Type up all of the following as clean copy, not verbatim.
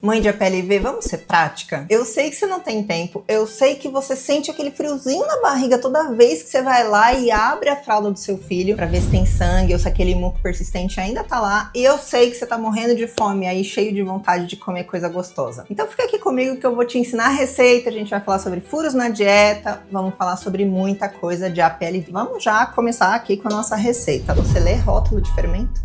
Mãe de APLV, vamos ser prática? Eu sei que você não tem tempo, eu sei que você sente aquele friozinho na barriga toda vez que você vai lá e abre a fralda do seu filho pra ver se tem sangue ou se aquele muco persistente ainda tá lá, e eu sei que você tá morrendo de fome aí, cheio de vontade de comer coisa gostosa. Então fica aqui comigo que eu vou te ensinar a receita, a gente vai falar sobre furos na dieta, vamos falar sobre muita coisa de APLV. Vamos já começar aqui com a nossa receita. Você lê rótulo de fermento?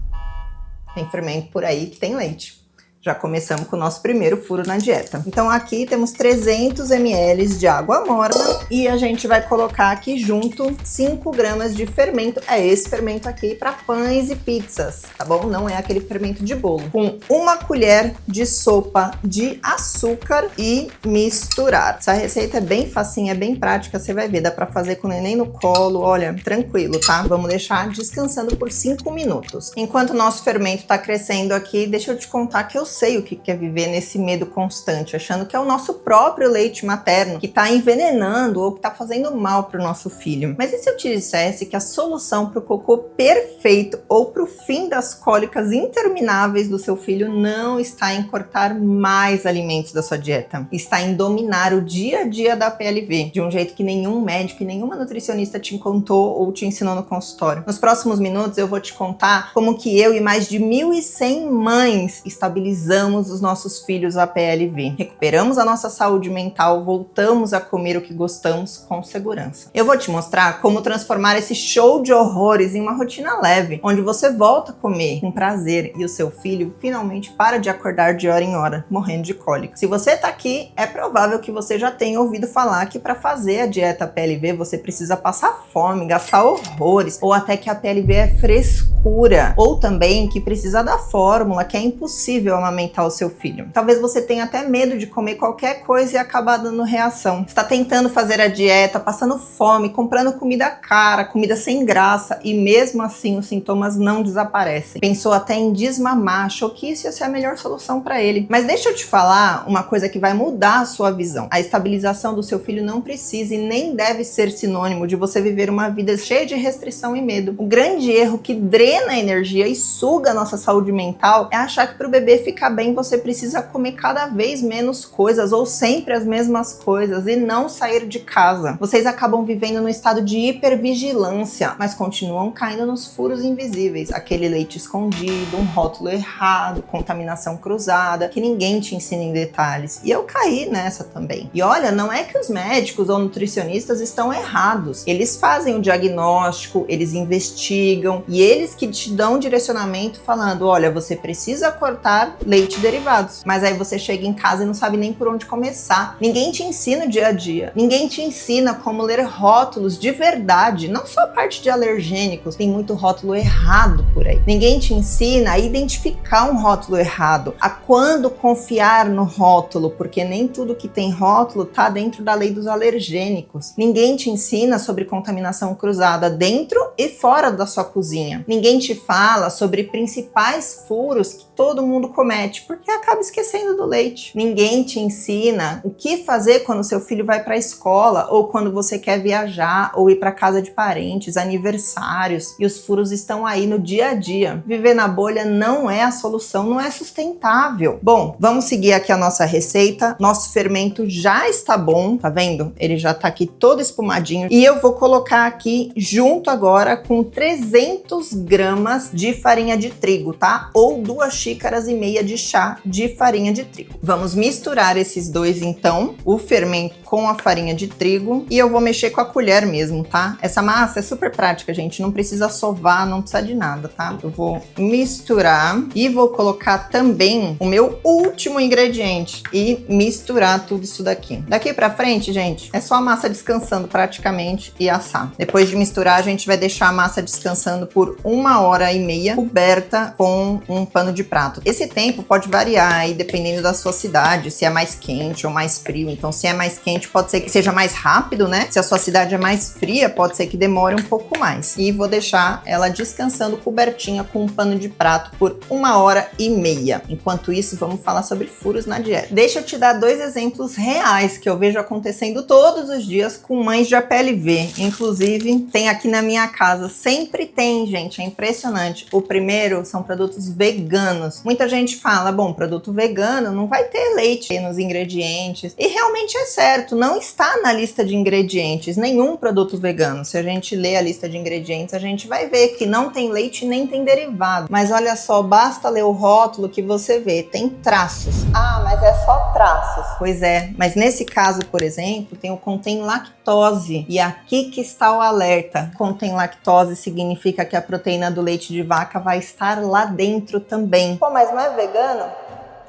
Tem fermento por aí que tem leite. Já começamos com o nosso primeiro furo na dieta. Então aqui temos 300 ml de água morna e a gente vai colocar aqui junto 5 gramas de fermento. É esse fermento aqui para pães e pizzas, tá bom? Não é aquele fermento de bolo. Com 1 colher de sopa de açúcar e misturar. Essa receita é bem facinha, é bem prática, você vai ver. Dá para fazer com o neném no colo, olha, tranquilo, tá? Vamos deixar descansando por 5 minutos. Enquanto o nosso fermento tá crescendo aqui, deixa eu te contar que eu sei o que é viver nesse medo constante, achando que é o nosso próprio leite materno que está envenenando ou que está fazendo mal para o nosso filho. Mas e se eu te dissesse que a solução para o cocô perfeito ou para o fim das cólicas intermináveis do seu filho não está em cortar mais alimentos da sua dieta, está em dominar o dia a dia da APLV, de um jeito que nenhum médico e nenhuma nutricionista te contou ou te ensinou no consultório. Nos próximos minutos eu vou te contar como que eu e mais de 1.100 mães estabilizamos os nossos filhos APLV. Recuperamos a nossa saúde mental, voltamos a comer o que gostamos com segurança. Eu vou te mostrar como transformar esse show de horrores em uma rotina leve, onde você volta a comer com prazer e o seu filho finalmente para de acordar de hora em hora, morrendo de cólica. Se você tá aqui, é provável que você já tenha ouvido falar que para fazer a dieta APLV você precisa passar fome, gastar horrores, ou até que a APLV é frescura, ou também que precisa da fórmula, que é impossível amamentar o seu filho. Talvez você tenha até medo de comer qualquer coisa e acabar dando reação. Está tentando fazer a dieta, passando fome, comprando comida cara, comida sem graça, e mesmo assim os sintomas não desaparecem. Pensou até em desmamar, achou que isso ia ser a melhor solução para ele. Mas deixa eu te falar uma coisa que vai mudar a sua visão. A estabilização do seu filho não precisa e nem deve ser sinônimo de você viver uma vida cheia de restrição e medo. O grande erro que drena a energia e suga a nossa saúde mental é achar que para o bebê ficar bem você precisa comer cada vez menos coisas ou sempre as mesmas coisas e não sair de casa. Vocês acabam vivendo num estado de hipervigilância, mas continuam caindo nos furos invisíveis. Aquele leite escondido, um rótulo errado, contaminação cruzada, que ninguém te ensina em detalhes. E eu caí nessa também. E olha, não é que os médicos ou nutricionistas estão errados. Eles fazem o diagnóstico, eles investigam e eles que te dão direcionamento falando, olha, você precisa cortar leite derivados. Mas aí você chega em casa e não sabe nem por onde começar. Ninguém te ensina o dia a dia. Ninguém te ensina como ler rótulos de verdade. Não só a parte de alergênicos. Tem muito rótulo errado por aí. Ninguém te ensina a identificar um rótulo errado. A quando confiar no rótulo. Porque nem tudo que tem rótulo tá dentro da lei dos alergênicos. Ninguém te ensina sobre contaminação cruzada dentro e fora da sua cozinha. Ninguém te fala sobre principais furos que todo mundo comete, porque acaba esquecendo do leite. Ninguém te ensina o que fazer quando seu filho vai para a escola ou quando você quer viajar ou ir para casa de parentes, aniversários, e os furos estão aí no dia a dia. Viver na bolha não é a solução, não é sustentável. Bom, vamos seguir aqui a nossa receita. Nosso fermento já está bom, tá vendo? Ele já tá aqui todo espumadinho e eu vou colocar aqui junto agora com 300 gramas de farinha de trigo, tá? Ou 2,5 xícaras de chá de farinha de trigo. Vamos misturar esses dois então, o fermento com a farinha de trigo, e eu vou mexer com a colher mesmo, tá? Essa massa é super prática, gente, não precisa sovar, não precisa de nada, tá? Eu vou misturar e vou colocar também o meu último ingrediente e misturar tudo isso daqui. Daqui pra frente, gente, é só a massa descansando praticamente e assar. Depois de misturar, a gente vai deixar a massa descansando por 1h30 coberta com um pano de prato. Esse tempo pode variar aí dependendo da sua cidade, se é mais quente ou mais frio. Então, se é mais quente, pode ser que seja mais rápido, né? Se a sua cidade é mais fria, pode ser que demore um pouco mais. E vou deixar ela descansando cobertinha com um pano de prato por 1h30. Enquanto isso, vamos falar sobre furos na dieta. Deixa eu te dar 2 exemplos reais que eu vejo acontecendo todos os dias com mães de APLV. Inclusive, tem aqui na minha casa. Sempre tem, gente. É impressionante. O primeiro são produtos veganos. veganos. Muita gente fala, bom, produto vegano não vai ter leite nos ingredientes. E realmente é certo, não está na lista de ingredientes nenhum produto vegano. Se a gente lê a lista de ingredientes, a gente vai ver que não tem leite nem tem derivado. Mas olha só, basta ler o rótulo que você vê, tem traços. Ah, mas é só traços. Pois é, mas nesse caso, por exemplo, contém lactose. E aqui que está o alerta. Contém lactose significa que a proteína do leite de vaca vai estar lá dentro também. Pô, mas não é vegano?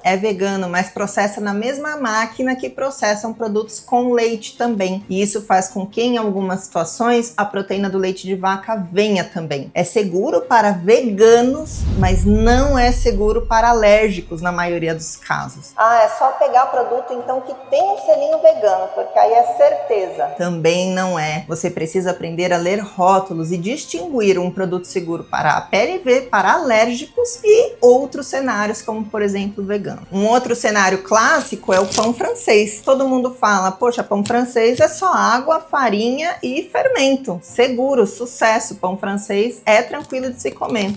É vegano, mas processa na mesma máquina que processam produtos com leite também. E isso faz com que, em algumas situações, a proteína do leite de vaca venha também. É seguro para veganos, mas não é seguro para alérgicos na maioria dos casos. Ah, é só pegar produto então que tem um selinho vegano, porque aí é certeza. Também não é. Você precisa aprender a ler rótulos e distinguir um produto seguro para a PLV, para alérgicos e outros cenários, como por exemplo vegano. Um outro cenário clássico é o pão francês. Todo mundo fala, poxa, pão francês é só água, farinha e fermento. Seguro, sucesso, pão francês é tranquilo de se comer.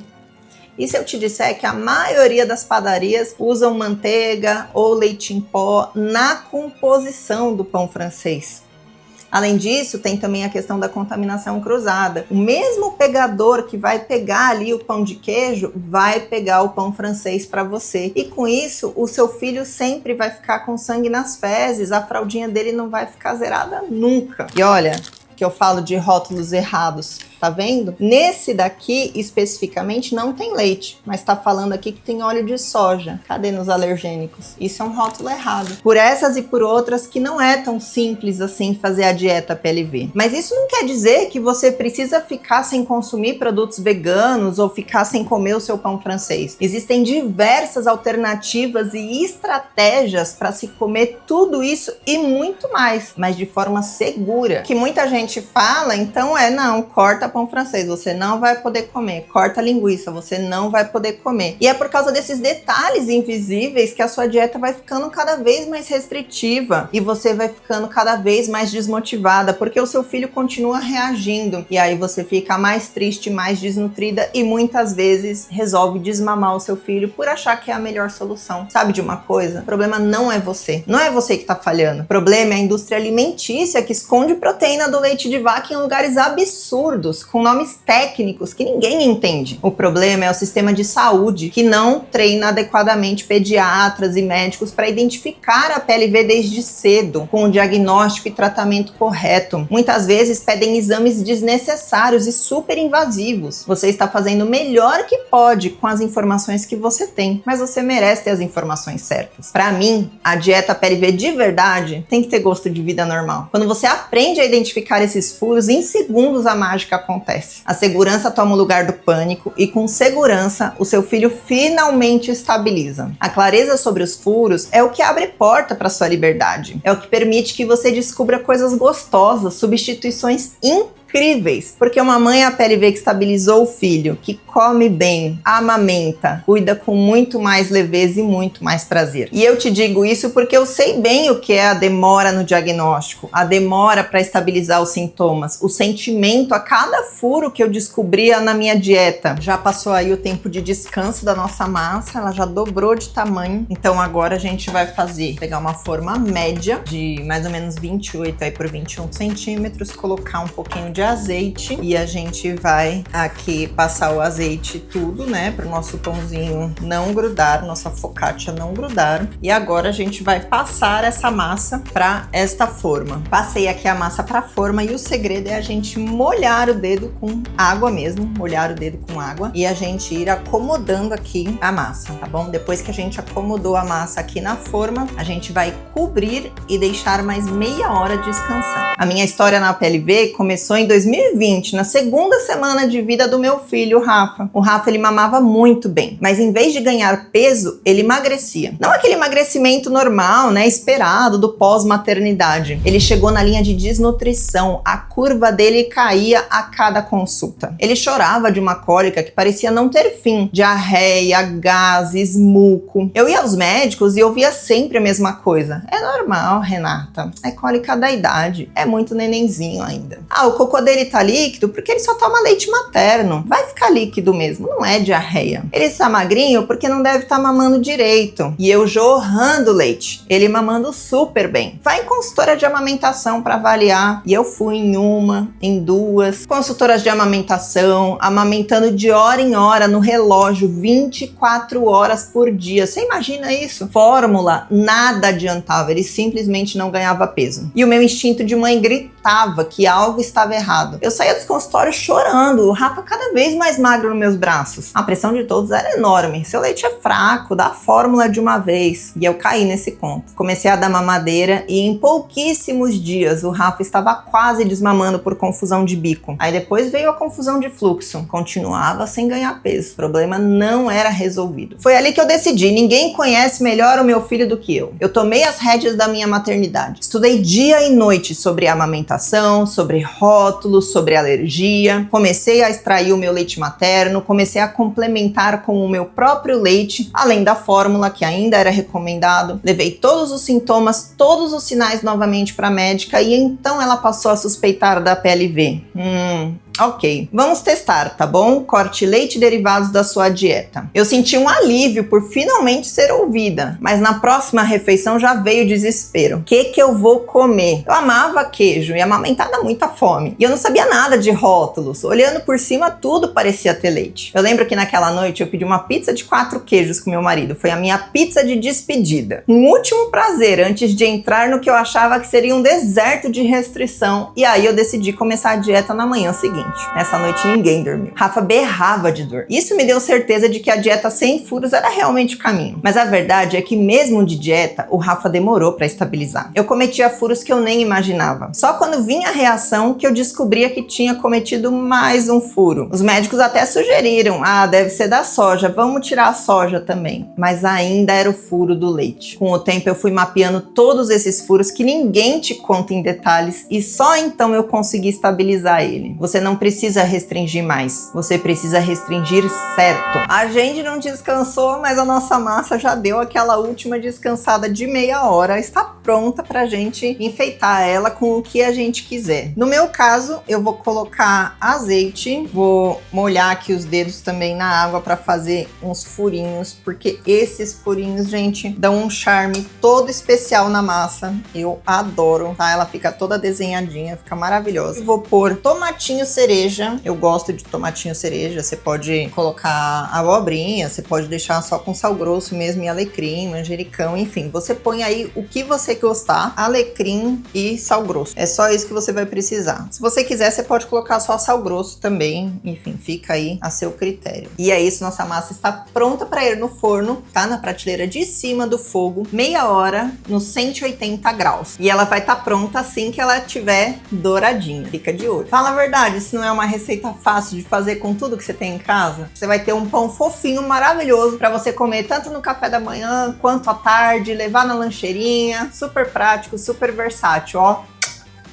E se eu te disser que a maioria das padarias usam manteiga ou leite em pó na composição do pão francês? Além disso, tem também a questão da contaminação cruzada. O mesmo pegador que vai pegar ali o pão de queijo, vai pegar o pão francês para você. E com isso, o seu filho sempre vai ficar com sangue nas fezes, a fraldinha dele não vai ficar zerada nunca. E olha, que eu falo de rótulos errados, tá vendo? Nesse daqui, especificamente, não tem leite, mas tá falando aqui que tem óleo de soja. Cadê nos alergênicos? Isso é um rótulo errado. Por essas e por outras que não é tão simples assim fazer a dieta PLV. Mas isso não quer dizer que você precisa ficar sem consumir produtos veganos ou ficar sem comer o seu pão francês. Existem diversas alternativas e estratégias para se comer tudo isso e muito mais, mas de forma segura. Que muita gente fala, então não, corta pão francês, você não vai poder comer. Corta linguiça, você não vai poder comer. E é por causa desses detalhes invisíveis que a sua dieta vai ficando cada vez mais restritiva e você vai ficando cada vez mais desmotivada, porque o seu filho continua reagindo. E aí você fica mais triste, mais desnutrida e muitas vezes resolve desmamar o seu filho por achar que é a melhor solução. Sabe de uma coisa? O problema não é você. Não é você que tá falhando. O problema é a indústria alimentícia que esconde proteína do leite de vaca em lugares absurdos, com nomes técnicos que ninguém entende. O problema é o sistema de saúde, que não treina adequadamente pediatras e médicos para identificar a PLV desde cedo, com o diagnóstico e tratamento correto. Muitas vezes pedem exames desnecessários e super invasivos. Você está fazendo o melhor que pode com as informações que você tem, mas você merece ter as informações certas. Para mim, a dieta PLV de verdade tem que ter gosto de vida normal. Quando você aprende a identificar esses furos, em segundos a mágica acontece. A segurança toma o lugar do pânico e com segurança o seu filho finalmente estabiliza. A clareza sobre os furos é o que abre porta para sua liberdade. É o que permite que você descubra coisas gostosas, substituições incríveis, porque uma mãe a PLV que estabilizou o filho, que come bem, amamenta, cuida com muito mais leveza e muito mais prazer. E eu te digo isso porque eu sei bem o que é a demora no diagnóstico, a demora para estabilizar os sintomas, o sentimento a cada furo que eu descobria na minha dieta. Já passou aí o tempo de descanso da nossa massa, ela já dobrou de tamanho, então agora a gente vai pegar uma forma média de mais ou menos 28 aí por 21 centímetros, colocar um pouquinho de azeite e a gente vai aqui passar o azeite tudo, né, para o nosso pãozinho não grudar, nossa focaccia não grudar. E agora a gente vai passar essa massa para esta forma. Passei aqui a massa para a forma e o segredo é a gente molhar o dedo com água mesmo, molhar o dedo com água e a gente ir acomodando aqui a massa, tá bom? Depois que a gente acomodou a massa aqui na forma, a gente vai cobrir e deixar mais meia hora descansando. A minha história na PLV começou em 2020, na segunda semana de vida do meu filho, Rafa. O Rafa, ele mamava muito bem, mas em vez de ganhar peso, ele emagrecia. Não aquele emagrecimento normal, né, esperado do pós-maternidade. Ele chegou na linha de desnutrição, a curva dele caía a cada consulta. Ele chorava de uma cólica que parecia não ter fim, diarreia, gases, muco. Eu ia aos médicos e ouvia sempre a mesma coisa. É normal, Renata, é cólica da idade, é muito nenenzinho ainda. O cocô cocô dele tá líquido porque ele só toma leite materno. Vai ficar líquido mesmo, não é diarreia. Ele está magrinho porque não deve estar mamando direito. E eu jorrando leite, ele mamando super bem. Vai em consultora de amamentação para avaliar. E eu fui em uma, em duas consultoras de amamentação, amamentando de hora em hora no relógio, 24 horas por dia. Você imagina isso? Fórmula, nada adiantava, ele simplesmente não ganhava peso. E o meu instinto de mãe gritava que algo estava errado. Eu saía dos consultórios chorando, o Rafa cada vez mais magro nos meus braços. A pressão de todos era enorme. Seu leite é fraco, dá a fórmula de uma vez. E eu caí nesse conto. Comecei a dar mamadeira e em pouquíssimos dias o Rafa estava quase desmamando por confusão de bico. Aí depois veio a confusão de fluxo. Continuava sem ganhar peso. O problema não era resolvido. Foi ali que eu decidi, ninguém conhece melhor o meu filho do que eu. Eu tomei as rédeas da minha maternidade. Estudei dia e noite sobre amamentação, sobre rótulos, sobre alergia. Comecei a extrair o meu leite materno, comecei a complementar com o meu próprio leite, além da fórmula que ainda era recomendado. Levei todos os sintomas, todos os sinais novamente para a médica e então ela passou a suspeitar da PLV. Ok, vamos testar, tá bom? Corte leite e derivados da sua dieta. Eu senti um alívio por finalmente ser ouvida, mas na próxima refeição já veio o desespero. O que eu vou comer? Eu amava queijo e amamentar dá muita fome. E eu não sabia nada de rótulos. Olhando por cima, tudo parecia ter leite. Eu lembro que naquela noite eu pedi uma pizza de 4 queijos com meu marido. Foi a minha pizza de despedida. Um último prazer antes de entrar no que eu achava que seria um deserto de restrição. E aí eu decidi começar a dieta na manhã seguinte. Nessa noite ninguém dormiu. Rafa berrava de dor. Isso me deu certeza de que a dieta sem furos era realmente o caminho. Mas a verdade é que mesmo de dieta, o Rafa demorou para estabilizar. Eu cometia furos que eu nem imaginava. Só quando vinha a reação que eu descobria que tinha cometido mais um furo. Os médicos até sugeriram, deve ser da soja, vamos tirar a soja também. Mas ainda era o furo do leite. Com o tempo eu fui mapeando todos esses furos que ninguém te conta em detalhes e só então eu consegui estabilizar ele. Você não precisa restringir mais, você precisa restringir certo. A gente não descansou, mas a nossa massa já deu aquela última descansada de meia hora, está pronta pra gente enfeitar ela com o que a gente quiser. No meu caso, eu vou colocar azeite, vou molhar aqui os dedos também na água para fazer uns furinhos, porque esses furinhos, gente, dão um charme todo especial na massa. Eu adoro, tá? Ela fica toda desenhadinha, fica maravilhosa. Vou pôr tomatinho cereja, eu gosto de tomatinho cereja, você pode colocar abobrinha, você pode deixar só com sal grosso mesmo e alecrim, manjericão, enfim, você põe aí o que você gostar, alecrim e sal grosso, é só isso que você vai precisar. Se você quiser, você pode colocar só sal grosso também, enfim, fica aí a seu critério. E é isso, nossa massa está pronta para ir no forno, tá na prateleira de cima do fogo, meia hora no 180 graus, e ela vai estar pronta assim que ela estiver douradinha, fica de olho. Fala a verdade, isso não é uma receita fácil de fazer com tudo que você tem em casa? Você vai ter um pão fofinho, maravilhoso, para você comer tanto no café da manhã quanto à tarde, levar na lancheirinha, super prático, super versátil, ó.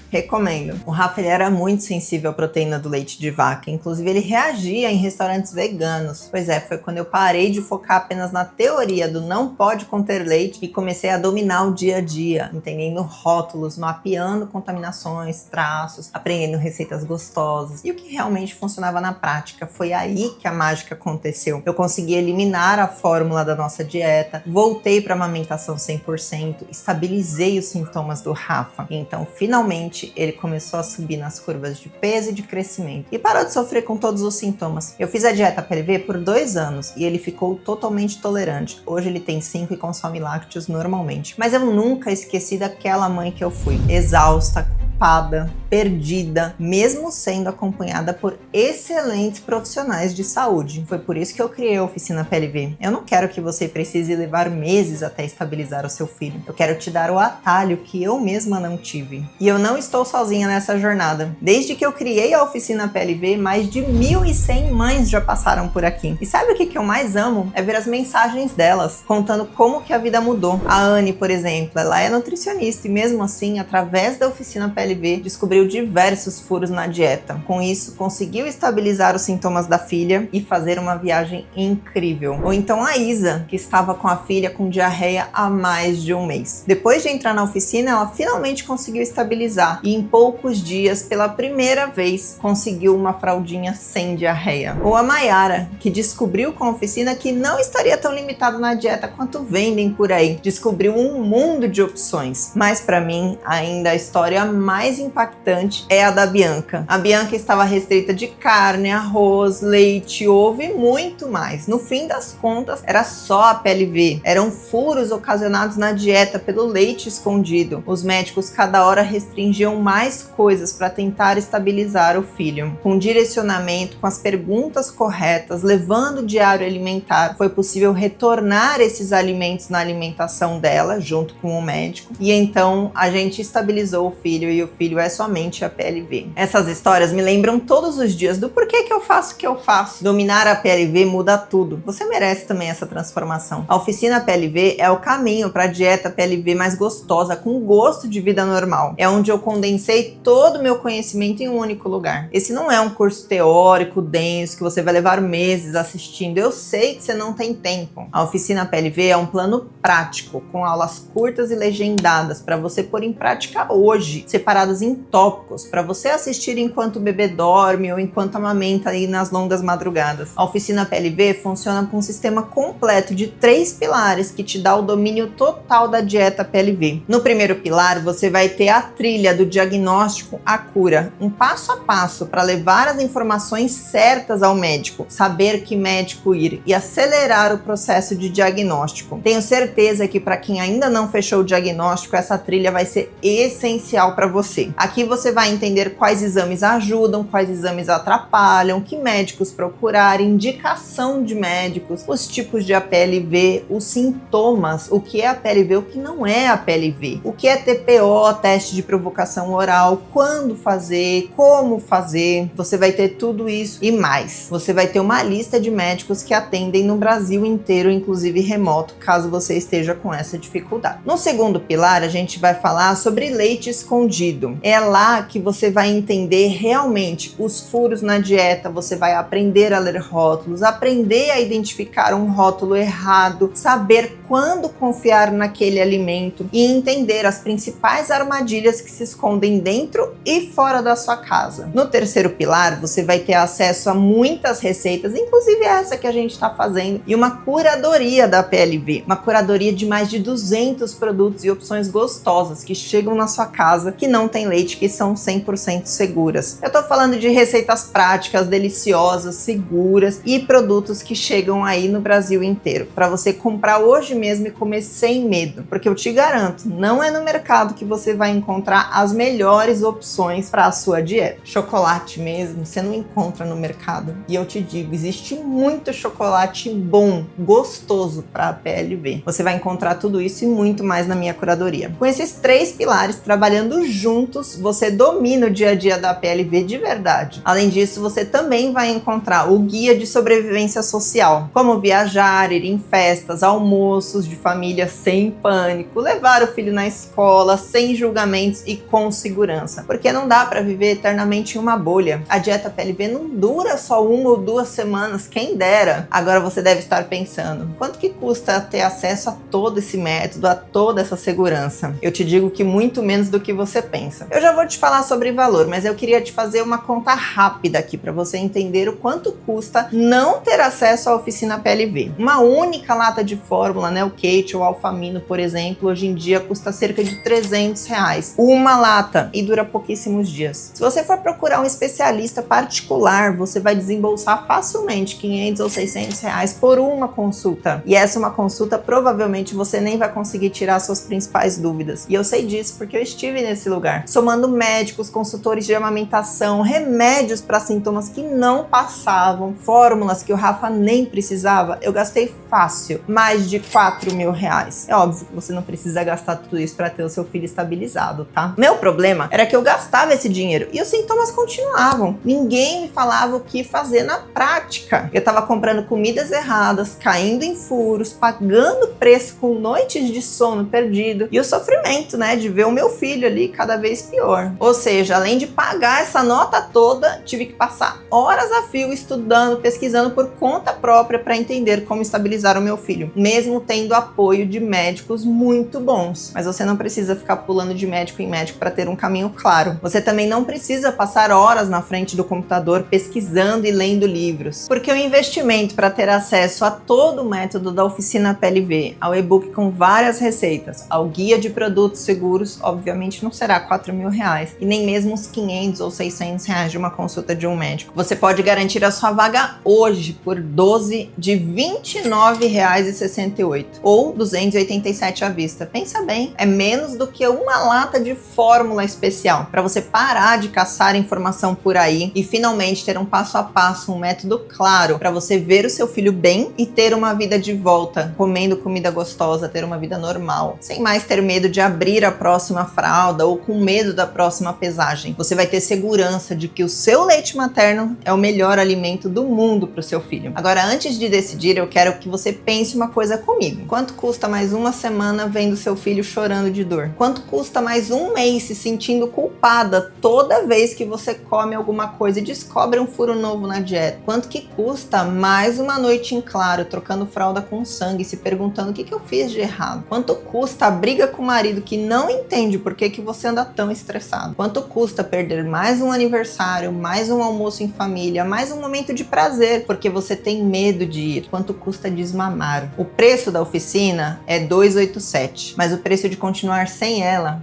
Recomendo. O Rafa ele era muito sensível à proteína do leite de vaca, inclusive ele reagia em restaurantes veganos. Pois é, foi quando eu parei de focar apenas na teoria do não pode conter leite e comecei a dominar o dia a dia, entendendo rótulos, mapeando contaminações, traços, aprendendo receitas gostosas e o que realmente funcionava na prática. Foi aí que a mágica aconteceu. Eu consegui eliminar a fórmula da nossa dieta, voltei para a amamentação 100%, estabilizei os sintomas do Rafa e então finalmente ele começou a subir nas curvas de peso e de crescimento e parou de sofrer com todos os sintomas. Eu fiz a dieta PLV por 2 anos e ele ficou totalmente tolerante. Hoje ele tem 5 e consome lácteos normalmente. Mas eu nunca esqueci daquela mãe que eu fui, exausta, culpada, perdida, mesmo sendo acompanhada por excelentes profissionais de saúde. Foi por isso que eu criei a Oficina PLV. Eu não quero que você precise levar meses até estabilizar o seu filho. Eu quero te dar o atalho que eu mesma não tive. E eu não estou sozinha nessa jornada. Desde que eu criei a Oficina PLV, mais de 1.100 mães já passaram por aqui. E sabe o que eu mais amo? É ver as mensagens delas, contando como que a vida mudou. A Anne, por exemplo, ela é nutricionista e mesmo assim, através da Oficina PLV, PLV descobriu diversos furos na dieta. Com isso, conseguiu estabilizar os sintomas da filha e fazer uma viagem incrível. Ou então a Isa, que estava com a filha com diarreia há mais de um mês. Depois de entrar na oficina, ela finalmente conseguiu estabilizar e em poucos dias, pela primeira vez, conseguiu uma fraldinha sem diarreia. Ou a Mayara, que descobriu com a oficina que não estaria tão limitado na dieta quanto vendem por aí. Descobriu um mundo de opções. Mas para mim, ainda a história mais impactante é a da Bianca. A Bianca estava restrita de carne, arroz, leite, ovo e muito mais. No fim das contas, era só a PLV. Eram furos ocasionados na dieta pelo leite escondido. Os médicos cada hora restringiam mais coisas para tentar estabilizar o filho. Com direcionamento, com as perguntas corretas, levando o diário alimentar, foi possível retornar esses alimentos na alimentação dela, junto com o médico, e então a gente estabilizou o filho e o filho é somente a PLV. Essas histórias me lembram todos os dias do porquê que eu faço o que eu faço. Dominar a PLV muda tudo. Você merece também essa transformação. A oficina PLV é o caminho para a dieta PLV mais gostosa, com gosto de vida normal. É onde eu condensei todo o meu conhecimento em um único lugar. Esse não é um curso teórico, denso, que você vai levar meses assistindo. Eu sei que você não tem tempo. A oficina PLV é um plano prático, com aulas curtas e legendadas para você pôr em prática hoje, separadas em tópicos, para você assistir enquanto o bebê dorme ou enquanto amamenta aí nas longas madrugadas. A oficina PLV funciona com um sistema completo de 3 pilares que te dá o domínio total da dieta PLV. No primeiro pilar, você vai ter a trilha do diagnóstico à cura, um passo a passo para levar as informações certas ao médico, saber que médico ir e acelerar o processo de diagnóstico. Tenho certeza que para quem ainda não fechou o diagnóstico, essa trilha vai ser essencial para você. Aqui você vai entender quais exames ajudam, quais exames atrapalham, que médicos procurar, indicação de médicos, os tipos de APLV, os sintomas, o que é APLV, o que não é APLV, o que é TPO, teste de provocação oral, quando fazer, como fazer. Você vai ter tudo isso e mais. Você vai ter uma lista de médicos que atendem no Brasil inteiro, inclusive remoto, caso você esteja com essa dificuldade. No segundo pilar, a gente vai falar sobre leite escondido. É lá que você vai entender realmente os furos na dieta, você vai aprender a ler rótulos, aprender a identificar um rótulo errado, saber quando confiar naquele alimento e entender as principais armadilhas que se escondem dentro e fora da sua casa. No terceiro pilar, você vai ter acesso a muitas receitas, inclusive essa que a gente está fazendo, e uma curadoria da PLV, uma curadoria de mais de 200 produtos e opções gostosas que chegam na sua casa, que não tem leite, que são 100% seguras. Eu tô falando de receitas práticas, deliciosas, seguras e produtos que chegam aí no Brasil inteiro, para você comprar hoje mesmo e comer sem medo, porque eu te garanto, não é no mercado que você vai encontrar as melhores opções para a sua dieta. Chocolate mesmo, você não encontra no mercado. E eu te digo, existe muito chocolate bom, gostoso para a PLV. Você vai encontrar tudo isso e muito mais na minha curadoria. Com esses 3 pilares trabalhando juntos, você domina o dia a dia da PLV de verdade. Além disso, você também vai encontrar o guia de sobrevivência social, como viajar, ir em festas, almoços de família sem pânico, levar o filho na escola sem julgamentos e com segurança, porque não dá para viver eternamente em uma bolha. A dieta PLV não dura só 1 ou 2 semanas, quem dera. Agora você deve estar pensando, quanto que custa ter acesso a todo esse método, a toda essa segurança? Eu te digo que muito menos do que você pensa. Eu já vou te falar sobre valor, mas eu queria te fazer uma conta rápida aqui para você entender o quanto custa não ter acesso à oficina PLV. Uma única lata de fórmula, né, o Kate ou Alfamino, por exemplo, hoje em dia custa cerca de R$300. Uma lata e dura pouquíssimos dias. Se você for procurar um especialista particular, você vai desembolsar facilmente R$500 ou R$600 por uma consulta. E essa uma consulta, provavelmente você nem vai conseguir tirar suas principais dúvidas. E eu sei disso porque eu estive nesse lugar, somando médicos, consultores de amamentação, remédios para sintomas que não passavam, fórmulas que o Rafa nem precisava. Eu gastei fácil mais de R$4.000. É óbvio que você não precisa gastar tudo isso para ter o seu filho estabilizado, tá? Meu problema era que eu gastava esse dinheiro e os sintomas continuavam. Ninguém me falava o que fazer na prática. Eu tava comprando comidas erradas, caindo em furos, pagando preço com noites de sono perdido e o sofrimento, né, de ver o meu filho ali cada cada vez pior. Ou seja, além de pagar essa nota toda, tive que passar horas a fio estudando, pesquisando por conta própria para entender como estabilizar o meu filho, mesmo tendo apoio de médicos muito bons. Mas você não precisa ficar pulando de médico em médico para ter um caminho claro. Você também não precisa passar horas na frente do computador pesquisando e lendo livros, porque o investimento para ter acesso a todo o método da Oficina PLV, ao e-book com várias receitas, ao guia de produtos seguros, obviamente não será R$4.000 e nem mesmo uns R$500 ou R$600 de uma consulta de um médico. Você pode garantir a sua vaga hoje por 12 de R$29,68 ou R$287 à vista. Pensa bem, é menos do que uma lata de fórmula especial para você parar de caçar informação por aí e finalmente ter um passo a passo, um método claro para você ver o seu filho bem e ter uma vida de volta, comendo comida gostosa, ter uma vida normal, sem mais ter medo de abrir a próxima fralda ou com medo da próxima pesagem. Você vai ter segurança de que o seu leite materno é o melhor alimento do mundo para o seu filho. Agora, antes de decidir, eu quero que você pense uma coisa comigo. Quanto custa mais uma semana vendo seu filho chorando de dor? Quanto custa mais um mês se sentindo culpada toda vez que você come alguma coisa e descobre um furo novo na dieta? Quanto que custa mais uma noite em claro, trocando fralda com sangue, se perguntando o que eu fiz de errado? Quanto custa a briga com o marido que não entende por que você anda tão estressado? Quanto custa perder mais um aniversário, mais um almoço em família, mais um momento de prazer, porque você tem medo de ir? Quanto custa desmamar? O preço da oficina é R$287, mas o preço de continuar sem ela,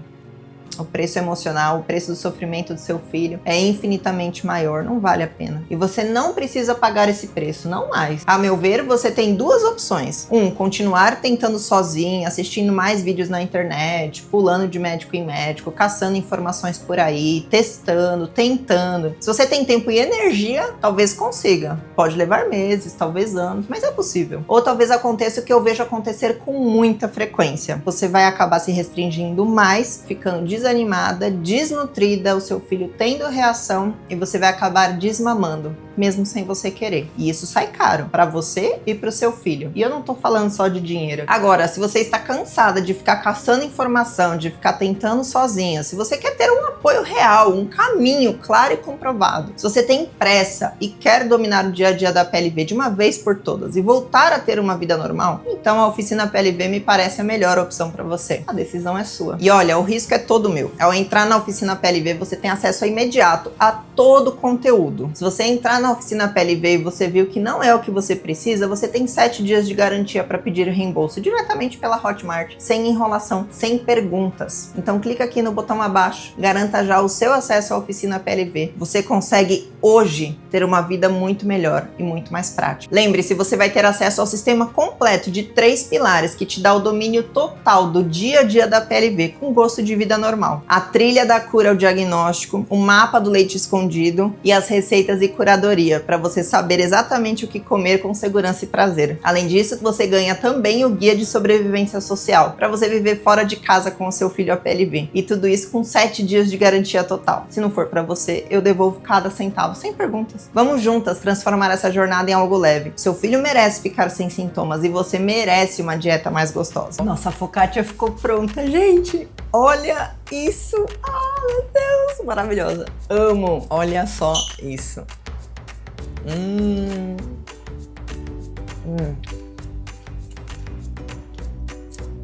o preço emocional, o preço do sofrimento do seu filho é infinitamente maior, não vale a pena. E você não precisa pagar esse preço, não mais. A meu ver, você tem duas opções. Continuar tentando sozinho, assistindo mais vídeos na internet, pulando de médico em médico, caçando informações por aí, testando, tentando. Se você tem tempo e energia, talvez consiga. Pode levar meses, talvez anos, mas é possível. Ou talvez aconteça o que eu vejo acontecer com muita frequência. Você vai acabar se restringindo mais, ficando desanimada, desnutrida, o seu filho tendo reação e você vai acabar desmamando, mesmo sem você querer. E isso sai caro para você e para o seu filho. E eu não tô falando só de dinheiro. Agora, se você está cansada de ficar caçando informação, de ficar tentando sozinha, se você quer ter um apoio real, um caminho claro e comprovado, se você tem pressa e quer dominar o dia a dia da PLV de uma vez por todas e voltar a ter uma vida normal, então a Oficina PLV me parece a melhor opção para você. A decisão é sua. E olha, o risco é todo meu. Ao entrar na Oficina PLV, você tem acesso imediato a todo o conteúdo. Se você entrar na Oficina PLV e você viu que não é o que você precisa, você tem 7 dias de garantia para pedir reembolso diretamente pela Hotmart, sem enrolação, sem perguntas. Então clica aqui no botão abaixo, garanta já o seu acesso à Oficina PLV. Você consegue hoje ter uma vida muito melhor e muito mais prática. Lembre-se, você vai ter acesso ao sistema completo de 3 pilares que te dá o domínio total do dia a dia da PLV com gosto de vida normal. A trilha da cura ao diagnóstico, o mapa do leite escondido e as receitas e curadoria para você saber exatamente o que comer com segurança e prazer. Além disso, você ganha também o guia de sobrevivência social para você viver fora de casa com o seu filho PLV. E tudo isso com 7 dias de garantia total. Se não for para você, eu devolvo cada centavo sem perguntas. Vamos juntas transformar essa jornada em algo leve. Seu filho merece ficar sem sintomas e você merece uma dieta mais gostosa. Nossa, a focaccia ficou pronta, gente! Olha isso! Ah, meu Deus! Maravilhosa! Amo! Olha só isso!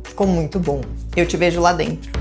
Ficou muito bom. Eu te vejo lá dentro.